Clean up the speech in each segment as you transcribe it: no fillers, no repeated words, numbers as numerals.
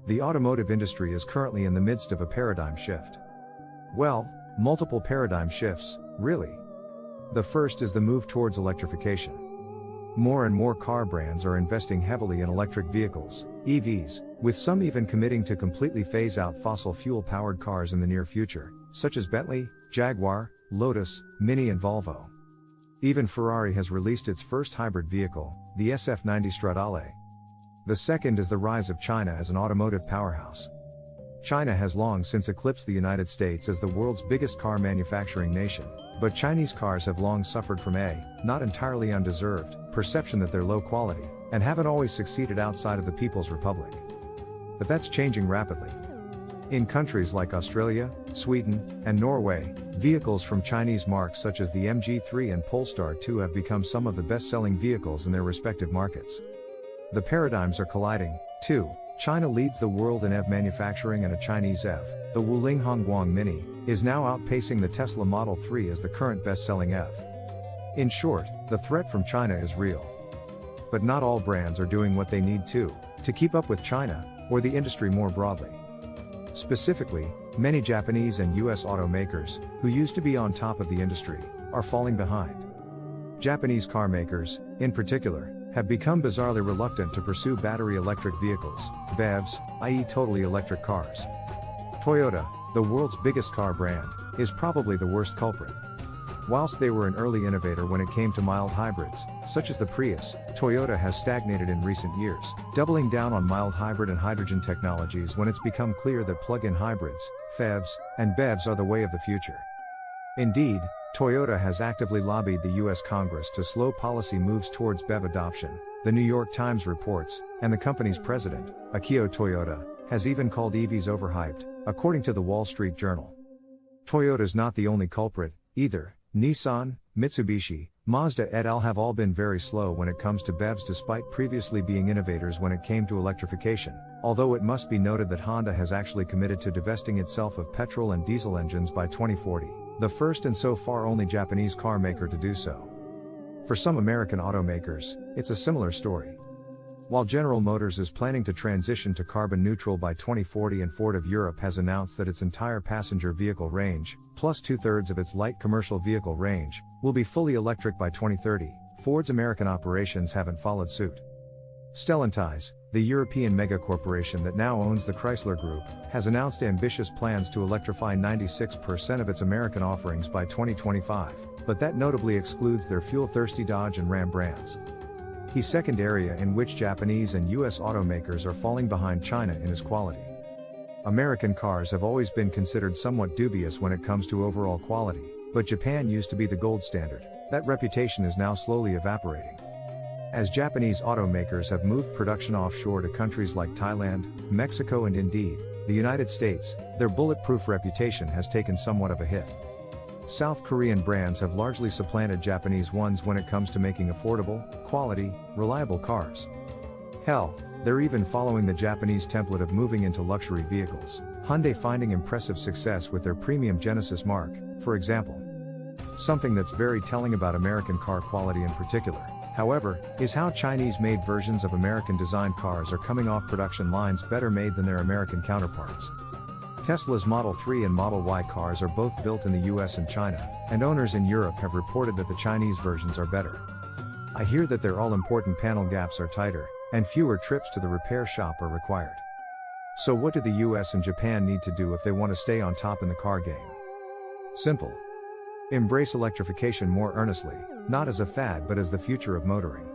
The automotive industry is currently in the midst of a paradigm shift. Well, multiple paradigm shifts, really. The first is the move towards electrification. More and more car brands are investing heavily in electric vehicles, EVs, with some even committing to completely phase out fossil fuel-powered cars in the near future, such as Bentley, Jaguar, Lotus, Mini and Volvo. Even Ferrari has released its first hybrid vehicle, the SF90 Stradale. The second is the rise of China as an automotive powerhouse. China has long since eclipsed the United States as the world's biggest car manufacturing nation, but Chinese cars have long suffered from not entirely undeserved, perception that they're low quality, and haven't always succeeded outside of the People's Republic. But that's changing rapidly. In countries like Australia, Sweden, and Norway, vehicles from Chinese marques such as the MG3 and Polestar 2 have become some of the best-selling vehicles in their respective markets. The paradigms are colliding, too. China leads the world in EV manufacturing, and a Chinese EV, the Wuling Hongguang Mini, is now outpacing the Tesla Model 3 as the current best-selling EV. In short, the threat from China is real. But not all brands are doing what they need to keep up with China, or the industry more broadly. Specifically, many Japanese and US automakers, who used to be on top of the industry, are falling behind. Japanese car makers, in particular, have become bizarrely reluctant to pursue battery electric vehicles, BEVs, i.e. totally electric cars. Toyota, the world's biggest car brand, is probably the worst culprit. Whilst they were an early innovator when it came to mild hybrids, such as the Prius, Toyota has stagnated in recent years, doubling down on mild hybrid and hydrogen technologies when it's become clear that plug-in hybrids, PHEVs, and BEVs are the way of the future. Indeed, Toyota has actively lobbied the US Congress to slow policy moves towards BEV adoption, the New York Times reports, and the company's president, Akio Toyoda, has even called EVs overhyped, according to the Wall Street Journal. Toyota's not the only culprit, either. Nissan, Mitsubishi, Mazda et al. Have all been very slow when it comes to BEVs despite previously being innovators when it came to electrification, although it must be noted that Honda has actually committed to divesting itself of petrol and diesel engines by 2040, the first and so far only Japanese car maker to do so. For some American automakers, it's a similar story. While General Motors is planning to transition to carbon neutral by 2040 and Ford of Europe has announced that its entire passenger vehicle range, plus 2/3 of its light commercial vehicle range, will be fully electric by 2030, Ford's American operations haven't followed suit. Stellantis, the European megacorporation that now owns the Chrysler Group, has announced ambitious plans to electrify 96% of its American offerings by 2025, but that notably excludes their fuel-thirsty Dodge and Ram brands. The second area in which Japanese and US automakers are falling behind China in is quality. American cars have always been considered somewhat dubious when it comes to overall quality, but Japan used to be the gold standard. That reputation is now slowly evaporating. As Japanese automakers have moved production offshore to countries like Thailand, Mexico and indeed, the United States, their bulletproof reputation has taken somewhat of a hit. South Korean brands have largely supplanted Japanese ones when it comes to making affordable, quality, reliable cars. Hell, they're even following the Japanese template of moving into luxury vehicles, Hyundai finding impressive success with their premium Genesis marque, for example. Something that's very telling about American car quality in particular, however, is how Chinese-made versions of American-designed cars are coming off production lines better made than their American counterparts. Tesla's Model 3 and Model Y cars are both built in the US and China, and owners in Europe have reported that the Chinese versions are better. I hear that their all-important panel gaps are tighter, and fewer trips to the repair shop are required. So what do the US and Japan need to do if they want to stay on top in the car game? Simple. Embrace electrification more earnestly, not as a fad but as the future of motoring.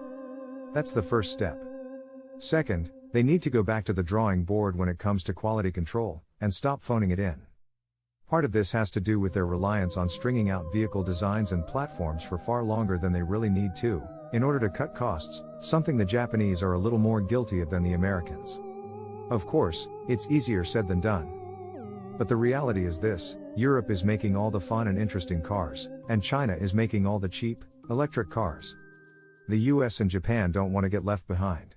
That's the first step. Second, they need to go back to the drawing board when it comes to quality control, and stop phoning it in. Part of this has to do with their reliance on stringing out vehicle designs and platforms for far longer than they really need to, in order to cut costs, something the Japanese are a little more guilty of than the Americans. Of course, it's easier said than done. But the reality is this: Europe is making all the fun and interesting cars, and China is making all the cheap, electric cars. The US and Japan don't want to get left behind.